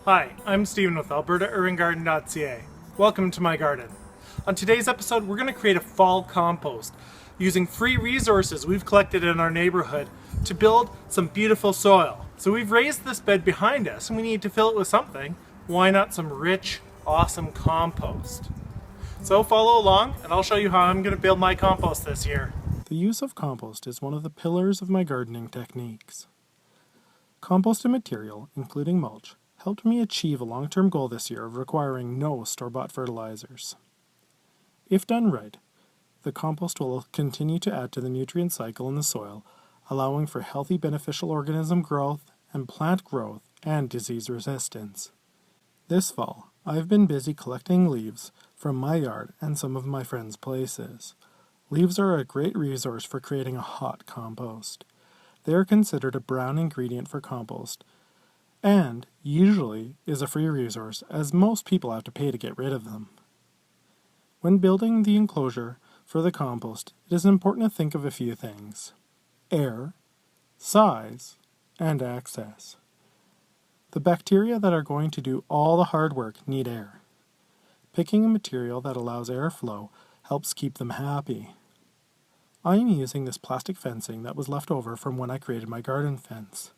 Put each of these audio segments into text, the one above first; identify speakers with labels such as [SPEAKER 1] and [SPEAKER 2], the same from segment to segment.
[SPEAKER 1] Hi, I'm Stephen with AlbertaUrbanGarden.ca. Welcome to my garden. On today's episode, we're going to create a fall compost using free resources we've collected in our neighborhood to build some beautiful soil. So we've raised this bed behind us and we need to fill it with something. Why not some rich, awesome compost? So follow along and I'll show you how I'm going to build my compost this year. The use of compost is one of the pillars of my gardening techniques. Composted material, including mulch, helped me achieve a long-term goal this year of requiring no store-bought fertilizers. If done right, the compost will continue to add to the nutrient cycle in the soil, allowing for healthy beneficial organism growth and plant growth and disease resistance. This fall, I've been busy collecting leaves from my yard and some of my friends' places. Leaves are a great resource for creating a hot compost. They are considered a brown ingredient for compost, and usually is a free resource as most people have to pay to get rid of them. When building the enclosure for the compost, it is important to think of a few things: air, size, and access. The bacteria that are going to do all the hard work need air. Picking a material that allows airflow helps keep them happy. I am using this plastic fencing that was left over from when I created my garden fence.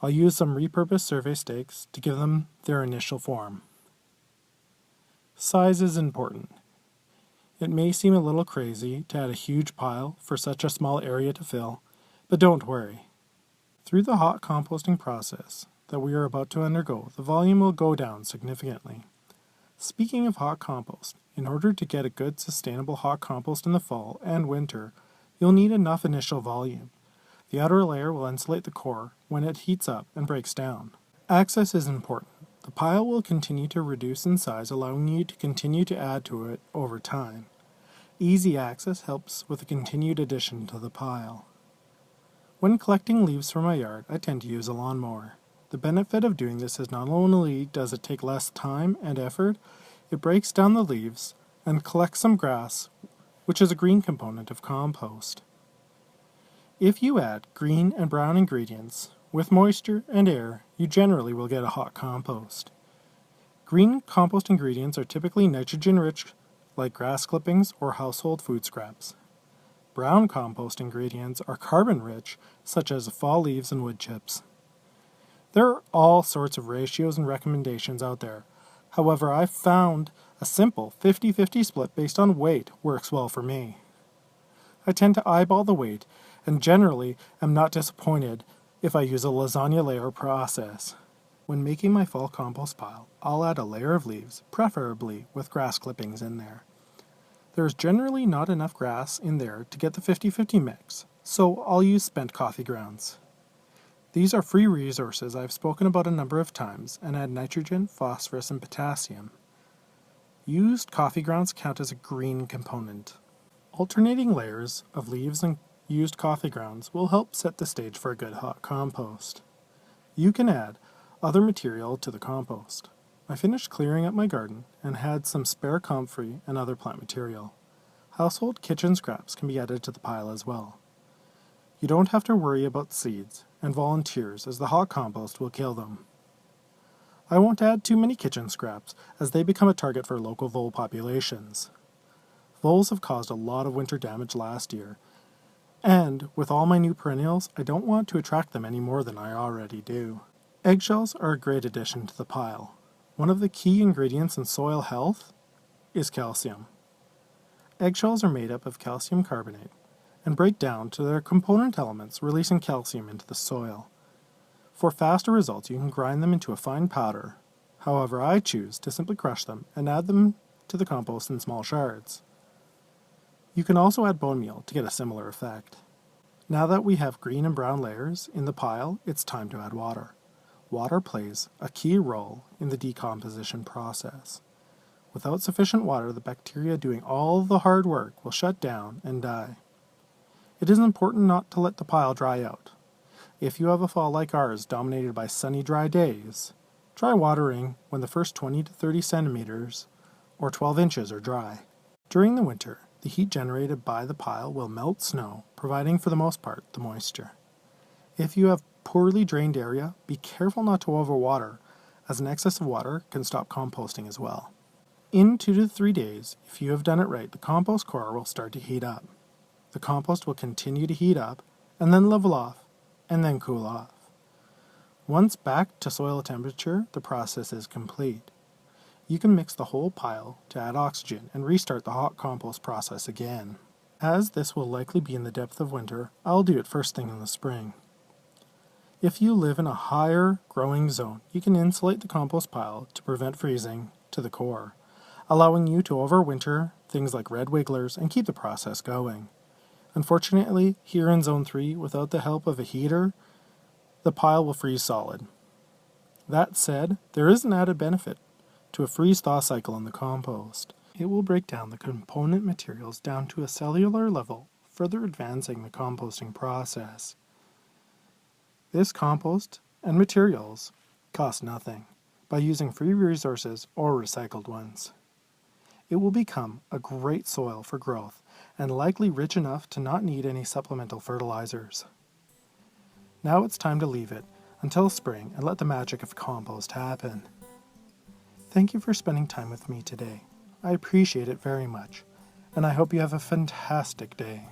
[SPEAKER 1] I'll use some repurposed survey stakes to give them their initial form. Size is important. It may seem a little crazy to add a huge pile for such a small area to fill, but don't worry. Through the hot composting process that we are about to undergo, the volume will go down significantly. Speaking of hot compost, in order to get a good sustainable hot compost in the fall and winter, you'll need enough initial volume. The outer layer will insulate the core when it heats up and breaks down. Access is important. The pile will continue to reduce in size, allowing you to continue to add to it over time. Easy access helps with the continued addition to the pile. When collecting leaves from my yard, I tend to use a lawnmower. The benefit of doing this is not only does it take less time and effort, it breaks down the leaves and collects some grass, which is a green component of compost. If you add green and brown ingredients with moisture and air, you generally will get a hot compost. Green compost ingredients are typically nitrogen-rich, like grass clippings or household food scraps. Brown compost ingredients are carbon-rich, such as fall leaves and wood chips. There are all sorts of ratios and recommendations out there. However, I've found a simple 50-50 split based on weight works well for me. I tend to eyeball the weight and generally am not disappointed if I use a lasagna layer process. When making my fall compost pile, I'll add a layer of leaves, preferably with grass clippings in there. There's generally not enough grass in there to get the 50-50 mix, so I'll use spent coffee grounds. These are free resources I've spoken about a number of times and add nitrogen, phosphorus, and potassium. Used coffee grounds count as a green component. Alternating layers of leaves and used coffee grounds will help set the stage for a good hot compost. You can add other material to the compost. I finished clearing up my garden and had some spare comfrey and other plant material. Household kitchen scraps can be added to the pile as well. You don't have to worry about seeds and volunteers, as the hot compost will kill them. I won't add too many kitchen scraps as they become a target for local vole populations. Voles have caused a lot of winter damage last year, and with all my new perennials, I don't want to attract them any more than I already do. Eggshells are a great addition to the pile. One of the key ingredients in soil health is calcium. Eggshells are made up of calcium carbonate and break down to their component elements, releasing calcium into the soil. For faster results, you can grind them into a fine powder. However, I choose to simply crush them and add them to the compost in small shards. You can also add bone meal to get a similar effect. Now that we have green and brown layers in the pile, it's time to add water. Water plays a key role in the decomposition process. Without sufficient water, the bacteria doing all the hard work will shut down and die. It is important not to let the pile dry out. If you have a fall like ours dominated by sunny, dry days, try watering when the first 20 to 30 centimeters or 12 inches are dry. During the winter, the heat generated by the pile will melt snow, providing for the most part the moisture. If you have poorly drained area, be careful not to overwater, as an excess of water can stop composting as well. In 2 to 3 days, if you have done it right, the compost core will start to heat up. The compost will continue to heat up, and then level off, and then cool off. Once back to soil temperature, the process is complete. You can mix the whole pile to add oxygen and restart the hot compost process again. As this will likely be in the depth of winter, I'll do it first thing in the spring. If you live in a higher growing zone, you can insulate the compost pile to prevent freezing to the core, allowing you to overwinter things like red wigglers and keep the process going. Unfortunately, here in Zone 3, without the help of a heater, the pile will freeze solid. That said, there is an added benefit to a freeze-thaw cycle in the compost. It will break down the component materials down to a cellular level, further advancing the composting process. This compost and materials cost nothing by using free resources or recycled ones. It will become a great soil for growth and likely rich enough to not need any supplemental fertilizers. Now it's time to leave it until spring and let the magic of compost happen. Thank you for spending time with me today. I appreciate it very much, and I hope you have a fantastic day.